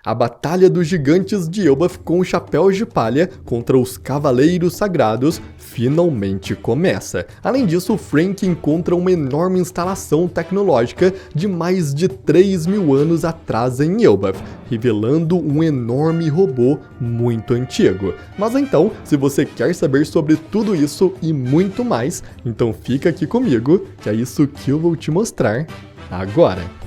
A Batalha dos Gigantes de Elbaf com os Chapéus de Palha contra os Cavaleiros Sagrados finalmente começa. Além disso, Frank encontra uma enorme instalação tecnológica de mais de 3.000 anos atrás em Elbaf, revelando um enorme robô muito antigo. Mas então, se você quer saber sobre tudo isso e muito mais, então fica aqui comigo, que é isso que eu vou te mostrar agora.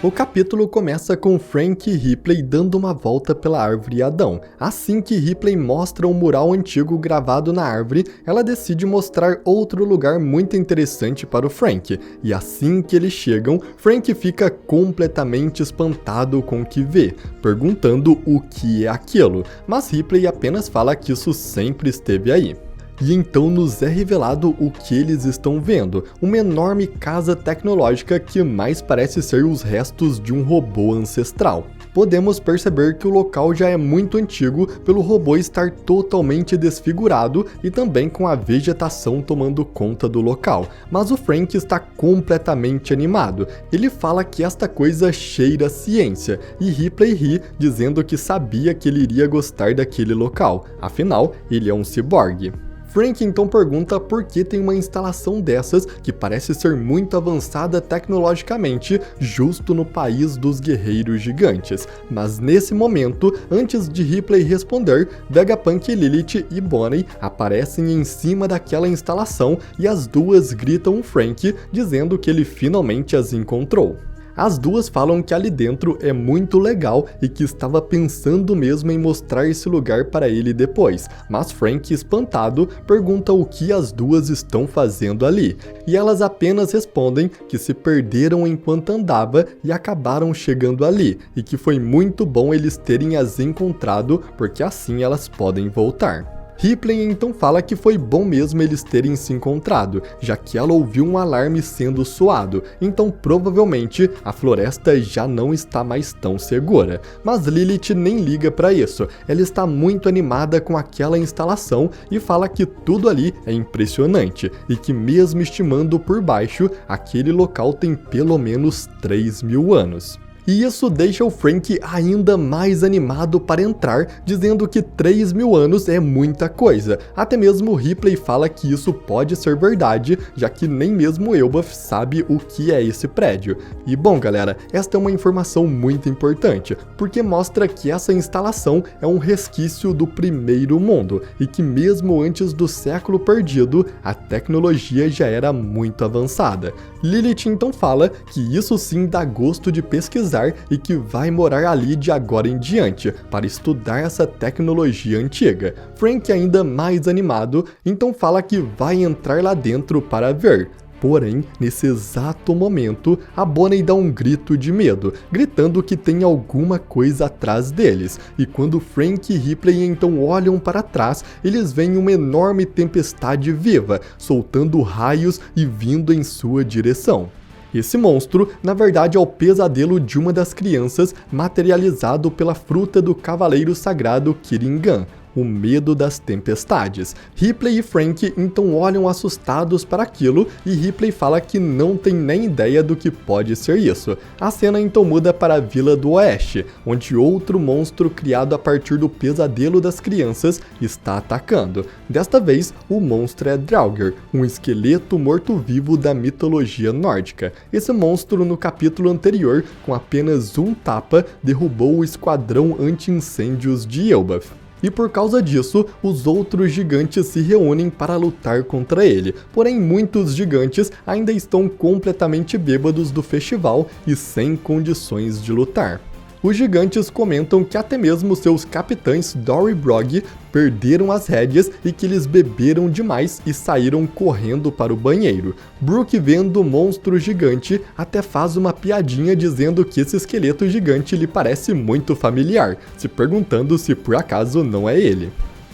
O capítulo começa com Frank e Ripley dando uma volta pela árvore Adão. Assim que Ripley mostra um mural antigo gravado na árvore, ela decide mostrar outro lugar muito interessante para o Frank. E assim que eles chegam, Frank fica completamente espantado com o que vê, perguntando o que é aquilo. Mas Ripley apenas fala que isso sempre esteve aí. E então nos é revelado o que eles estão vendo, uma enorme casa tecnológica que mais parece ser os restos de um robô ancestral. Podemos perceber que o local já é muito antigo pelo robô estar totalmente desfigurado e também com a vegetação tomando conta do local, mas o Frank está completamente animado. Ele fala que esta coisa cheira ciência e Ripley ri, dizendo que sabia que ele iria gostar daquele local, afinal ele é um ciborgue. Frank então pergunta por que tem uma instalação dessas que parece ser muito avançada tecnologicamente justo no país dos guerreiros gigantes. Mas nesse momento, antes de Ripley responder, Vegapunk, Lilith e Bonnie aparecem em cima daquela instalação e as duas gritam Frank, dizendo que ele finalmente as encontrou. As duas falam que ali dentro é muito legal e que estava pensando mesmo em mostrar esse lugar para ele depois, mas Frank, espantado, pergunta o que as duas estão fazendo ali, e elas apenas respondem que se perderam enquanto andava e acabaram chegando ali, e que foi muito bom eles terem as encontrado, porque assim elas podem voltar. Ripley então fala que foi bom mesmo eles terem se encontrado, já que ela ouviu um alarme sendo soado, então provavelmente a floresta já não está mais tão segura. Mas Lilith nem liga para isso, ela está muito animada com aquela instalação e fala que tudo ali é impressionante, e que mesmo estimando por baixo, aquele local tem pelo menos 3.000 anos. E isso deixa o Frank ainda mais animado para entrar, dizendo que 3.000 anos é muita coisa. Até mesmo Ripley fala que isso pode ser verdade, já que nem mesmo Elbaf sabe o que é esse prédio. E bom galera, esta é uma informação muito importante, porque mostra que essa instalação é um resquício do primeiro mundo, e que mesmo antes do século perdido, a tecnologia já era muito avançada. Lilith então fala que isso sim dá gosto de pesquisar e que vai morar ali de agora em diante, para estudar essa tecnologia antiga. Frank, ainda mais animado, então fala que vai entrar lá dentro para ver. Porém, nesse exato momento, a Bonnie dá um grito de medo, gritando que tem alguma coisa atrás deles, e quando Frank e Ripley então olham para trás, eles veem uma enorme tempestade viva, soltando raios e vindo em sua direção. Esse monstro, na verdade, é o pesadelo de uma das crianças materializado pela fruta do Cavaleiro Sagrado Kiringan, o medo das tempestades. Ripley e Frank então olham assustados para aquilo e Ripley fala que não tem nem ideia do que pode ser isso. A cena então muda para a Vila do Oeste, onde outro monstro criado a partir do pesadelo das crianças está atacando. Desta vez, o monstro é Draugr, um esqueleto morto-vivo da mitologia nórdica. Esse monstro, no capítulo anterior, com apenas um tapa, derrubou o esquadrão anti-incêndios de Elbaf. E por causa disso, os outros gigantes se reúnem para lutar contra ele. Porém, muitos gigantes ainda estão completamente bêbados do festival e sem condições de lutar. Os gigantes comentam que até mesmo seus capitães Dor e Brog perderam as rédeas e que eles beberam demais e saíram correndo para o banheiro. Brook, vendo o monstro gigante, até faz uma piadinha dizendo que esse esqueleto gigante lhe parece muito familiar, se perguntando se por acaso não é ele.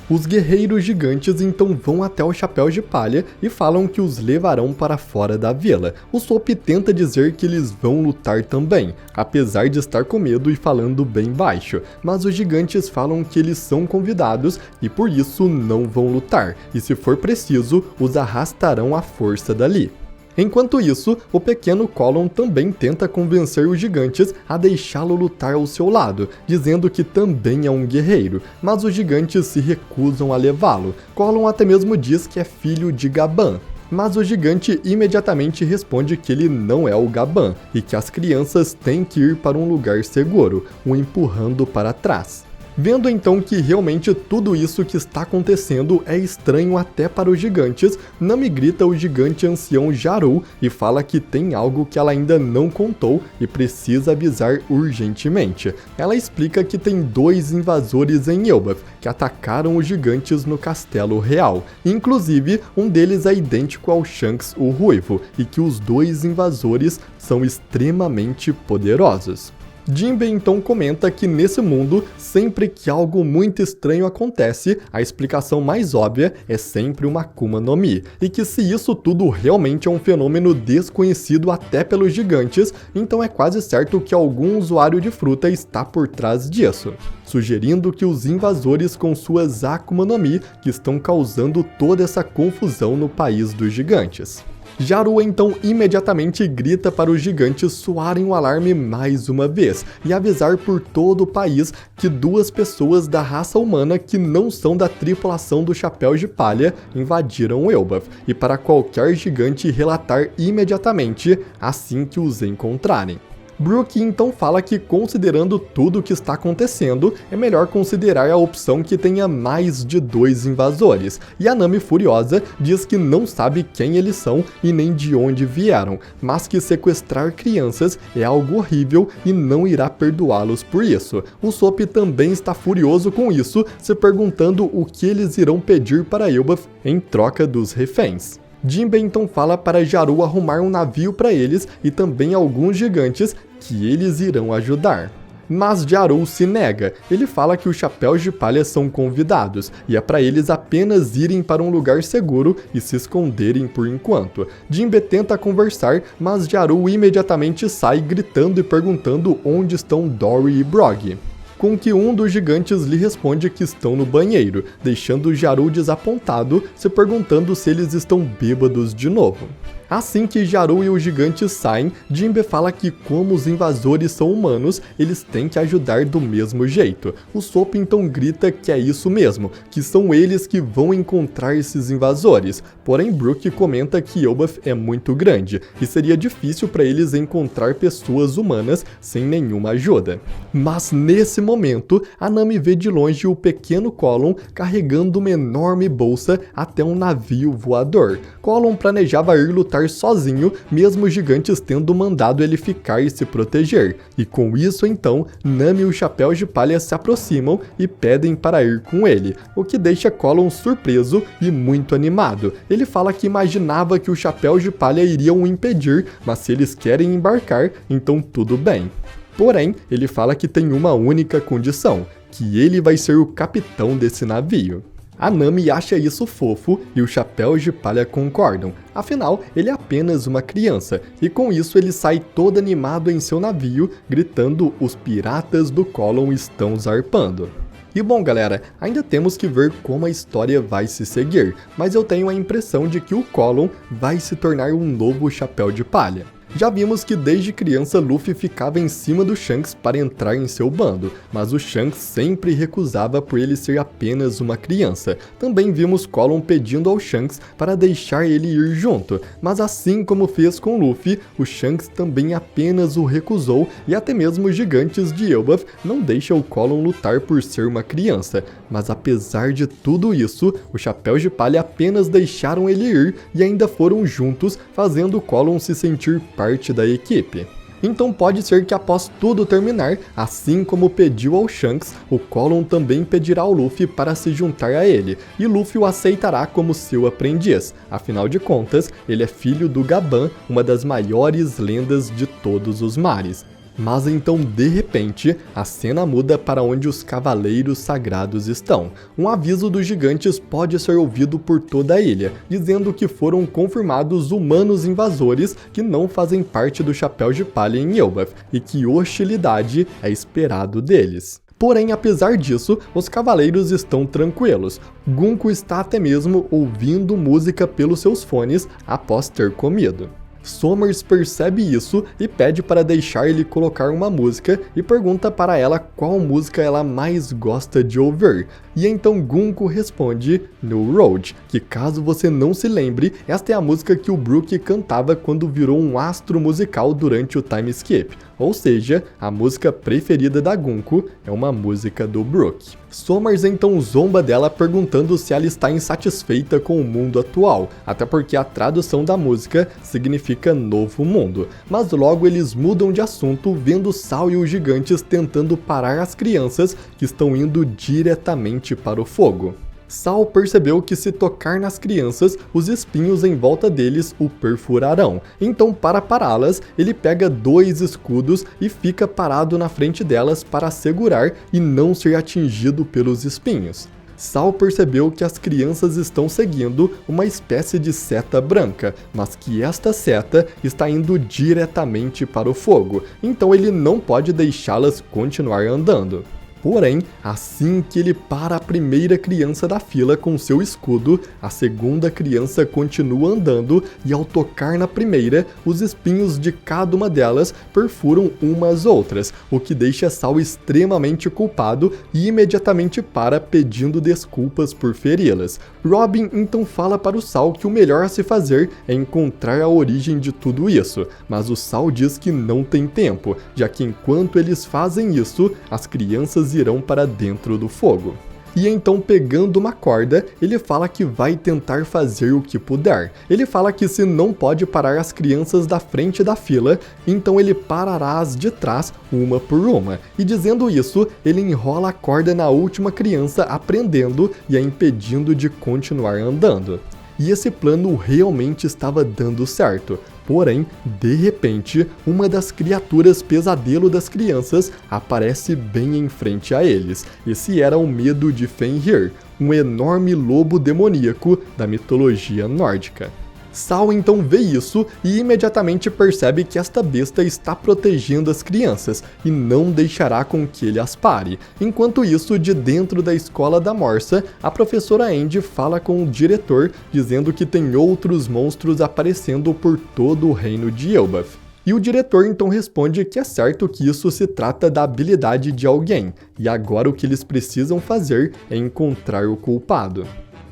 Os guerreiros gigantes então vão até o Chapéu de Palha e falam que os levarão para fora da vila. O Sop tenta dizer que eles vão lutar também, apesar de estar com medo e falando bem baixo, mas os gigantes falam que eles são convidados e por isso não vão lutar, e se for preciso, os arrastarão à força dali. Enquanto isso, o pequeno Colon também tenta convencer os gigantes a deixá-lo lutar ao seu lado, dizendo que também é um guerreiro, mas os gigantes se recusam a levá-lo. Colon até mesmo diz que é filho de Gaban, mas o gigante imediatamente responde que ele não é o Gaban e que as crianças têm que ir para um lugar seguro, o empurrando para trás. Vendo então que realmente tudo isso que está acontecendo é estranho até para os gigantes, Nami grita o gigante ancião Jarou e fala que tem algo que ela ainda não contou e precisa avisar urgentemente. Ela explica que tem 2 invasores em Elbaf que atacaram os gigantes no Castelo Real. Inclusive, um deles é idêntico ao Shanks, o Ruivo, e que os 2 invasores são extremamente poderosos. Jinbe então comenta que nesse mundo, sempre que algo muito estranho acontece, a explicação mais óbvia é sempre uma Akuma no Mi, e que se isso tudo realmente é um fenômeno desconhecido até pelos gigantes, então é quase certo que algum usuário de fruta está por trás disso, sugerindo que os invasores com suas Akuma no Mi que estão causando toda essa confusão no país dos gigantes. Jarou então imediatamente grita para os gigantes soarem o alarme mais uma vez e avisar por todo o país que 2 pessoas da raça humana que não são da tripulação do Chapéu de Palha invadiram Elbaf, e para qualquer gigante relatar imediatamente assim que os encontrarem. Brook então fala que, considerando tudo o que está acontecendo, é melhor considerar a opção que tenha mais de 2 invasores, e a Nami furiosa diz que não sabe quem eles são e nem de onde vieram, mas que sequestrar crianças é algo horrível e não irá perdoá-los por isso. O Sop também está furioso com isso, se perguntando o que eles irão pedir para Elbaf em troca dos reféns. Jinbe então fala para Jarou arrumar um navio para eles e também alguns gigantes que eles irão ajudar. Mas Jarou se nega, ele fala que os Chapéus de Palha são convidados e é para eles apenas irem para um lugar seguro e se esconderem por enquanto. Jinbe tenta conversar, mas Jarou imediatamente sai gritando e perguntando onde estão Dory e Brog, com que um dos gigantes lhe responde que estão no banheiro, deixando Jarou desapontado, se perguntando se eles estão bêbados de novo. Assim que Jarou e os gigantes saem, Jinbe fala que como os invasores são humanos, eles têm que ajudar do mesmo jeito. O Sop então grita que é isso mesmo, que são eles que vão encontrar esses invasores. Porém, Brook comenta que Elbaf é muito grande e seria difícil para eles encontrar pessoas humanas sem nenhuma ajuda. Mas nesse momento, a Nami vê de longe o pequeno Colon carregando uma enorme bolsa até um navio voador. Colon planejava ir lutar sozinho, mesmo os gigantes tendo mandado ele ficar e se proteger. E com isso então, Nami e os Chapéus de Palha se aproximam e pedem para ir com ele, o que deixa Colon surpreso e muito animado. Ele fala que imaginava que os Chapéus de Palha iriam o impedir, mas se eles querem embarcar, então tudo bem. Porém, ele fala que tem uma única condição, que ele vai ser o capitão desse navio. A Nami acha isso fofo e os Chapéus de Palha concordam, afinal ele é apenas uma criança, e com isso ele sai todo animado em seu navio, gritando os piratas do Colon estão zarpando. E bom galera, ainda temos que ver como a história vai se seguir, mas eu tenho a impressão de que o Colon vai se tornar um novo Chapéu de Palha. Já vimos que desde criança Luffy ficava em cima do Shanks para entrar em seu bando, mas o Shanks sempre recusava por ele ser apenas uma criança. Também vimos Colon pedindo ao Shanks para deixar ele ir junto, mas assim como fez com Luffy, o Shanks também apenas o recusou e até mesmo os gigantes de Elbaf não deixam o Colon lutar por ser uma criança. Mas apesar de tudo isso, os Chapéus de Palha apenas deixaram ele ir e ainda foram juntos, fazendo o Colon se sentir parte da equipe. Então pode ser que após tudo terminar, assim como pediu ao Shanks, o Colon também pedirá ao Luffy para se juntar a ele, e Luffy o aceitará como seu aprendiz. Afinal de contas, ele é filho do Gaban, uma das maiores lendas de todos os mares. Mas então, de repente, a cena muda para onde os Cavaleiros Sagrados estão. Um aviso dos gigantes pode ser ouvido por toda a ilha, dizendo que foram confirmados humanos invasores que não fazem parte do Chapéu de Palha em Elbaf, e que hostilidade é esperado deles. Porém, apesar disso, os cavaleiros estão tranquilos. Gunko está até mesmo ouvindo música pelos seus fones após ter comido. Somers percebe isso e pede para deixar ele colocar uma música e pergunta para ela qual música ela mais gosta de ouvir. E então Gunko responde New Road, que caso você não se lembre, esta é a música que o Brook cantava quando virou um astro musical durante o time skip. Ou seja, a música preferida da Gunko é uma música do Brook. Somers então zomba dela perguntando se ela está insatisfeita com o mundo atual, até porque a tradução da música significa novo mundo. Mas logo eles mudam de assunto, vendo Sal e os gigantes tentando parar as crianças que estão indo diretamente para o fogo. Sal percebeu que se tocar nas crianças, os espinhos em volta deles o perfurarão. Então, para pará-las, ele pega 2 escudos e fica parado na frente delas para segurar e não ser atingido pelos espinhos. Sal percebeu que as crianças estão seguindo uma espécie de seta branca, mas que esta seta está indo diretamente para o fogo, então ele não pode deixá-las continuar andando. Porém, assim que ele para a primeira criança da fila com seu escudo, a segunda criança continua andando e ao tocar na primeira, os espinhos de cada uma delas perfuram umas outras, o que deixa Sal extremamente culpado e imediatamente para pedindo desculpas por feri-las. Robin então fala para o Sal que o melhor a se fazer é encontrar a origem de tudo isso, mas o Sal diz que não tem tempo, já que enquanto eles fazem isso, as crianças irão para dentro do fogo. E então, pegando uma corda, ele fala que vai tentar fazer o que puder. Ele fala que se não pode parar as crianças da frente da fila, então ele parará as de trás uma por uma. E dizendo isso, ele enrola a corda na última criança, aprendendo e a impedindo de continuar andando. E esse plano realmente estava dando certo. Porém, de repente, uma das criaturas pesadelo das crianças aparece bem em frente a eles. Esse era o medo de Fenrir, um enorme lobo demoníaco da mitologia nórdica. Sal então vê isso e imediatamente percebe que esta besta está protegendo as crianças e não deixará com que ele as pare. Enquanto isso, de dentro da escola da Morsa, a professora Andy fala com o diretor dizendo que tem outros monstros aparecendo por todo o reino de Elbaf. E o diretor então responde que é certo que isso se trata da habilidade de alguém, e agora o que eles precisam fazer é encontrar o culpado.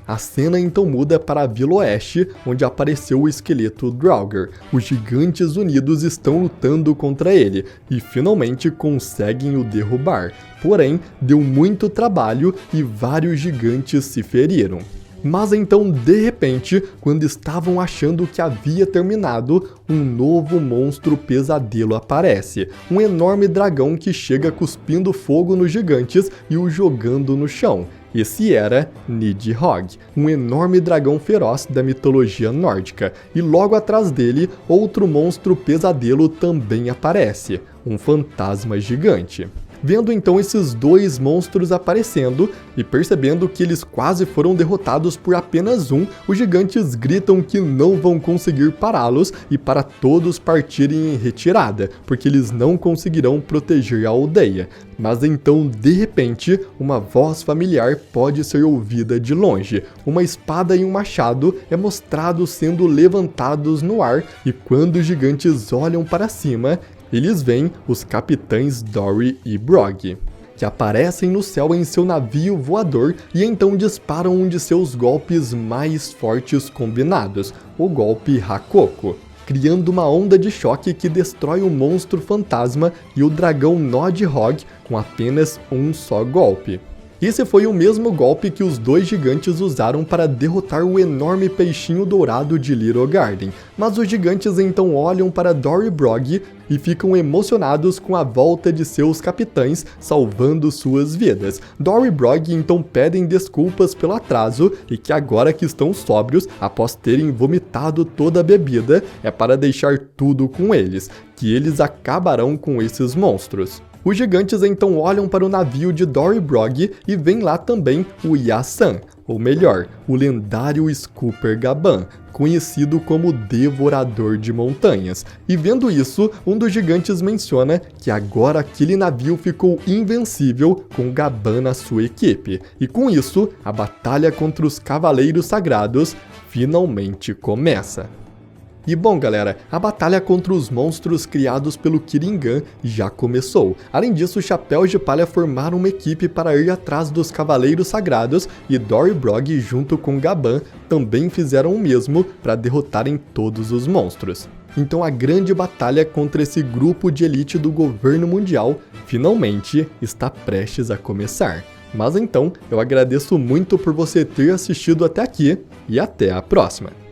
A cena então muda para a Vila Oeste, onde apareceu o esqueleto Draugr. Os gigantes unidos estão lutando contra ele e finalmente conseguem o derrubar. Porém, deu muito trabalho e vários gigantes se feriram. Mas então, de repente, quando estavam achando que havia terminado, um novo monstro pesadelo aparece. Um enorme dragão que chega cuspindo fogo nos gigantes e o jogando no chão. Esse era Nidhogg, um enorme dragão feroz da mitologia nórdica, e logo atrás dele, outro monstro pesadelo também aparece, um fantasma gigante. Vendo então esses 2 monstros aparecendo e percebendo que eles quase foram derrotados por apenas um, os gigantes gritam que não vão conseguir pará-los e para todos partirem em retirada, porque eles não conseguirão proteger a aldeia. Mas então, de repente, uma voz familiar pode ser ouvida de longe. Uma espada e um machado é mostrado sendo levantados no ar e quando os gigantes olham para cima, eles veem os capitães Dory e Brog, que aparecem no céu em seu navio voador e então disparam um de seus golpes mais fortes combinados, o golpe Hakoko, criando uma onda de choque que destrói o monstro fantasma e o dragão Nidhogg com apenas um só golpe. Esse foi o mesmo golpe que os 2 gigantes usaram para derrotar o enorme peixinho dourado de Little Garden, mas os gigantes então olham para Dory e Brog e ficam emocionados com a volta de seus capitães salvando suas vidas. Dory e Brog então pedem desculpas pelo atraso e que agora que estão sóbrios, após terem vomitado toda a bebida, é para deixar tudo com eles, que eles acabarão com esses monstros. Os gigantes então olham para o navio de Dory e Brog e vem lá também o Yasan, ou melhor, o lendário Scooper Gaban, conhecido como Devorador de Montanhas. E vendo isso, um dos gigantes menciona que agora aquele navio ficou invencível com Gaban na sua equipe. E com isso, a batalha contra os Cavaleiros Sagrados finalmente começa. E bom galera, a batalha contra os monstros criados pelo Kiringan já começou. Além disso, os Chapéus de Palha formaram uma equipe para ir atrás dos Cavaleiros Sagrados e Dor e Brog junto com Gaban também fizeram o mesmo para derrotarem todos os monstros. Então a grande batalha contra esse grupo de elite do governo mundial finalmente está prestes a começar. Mas então, eu agradeço muito por você ter assistido até aqui e até a próxima!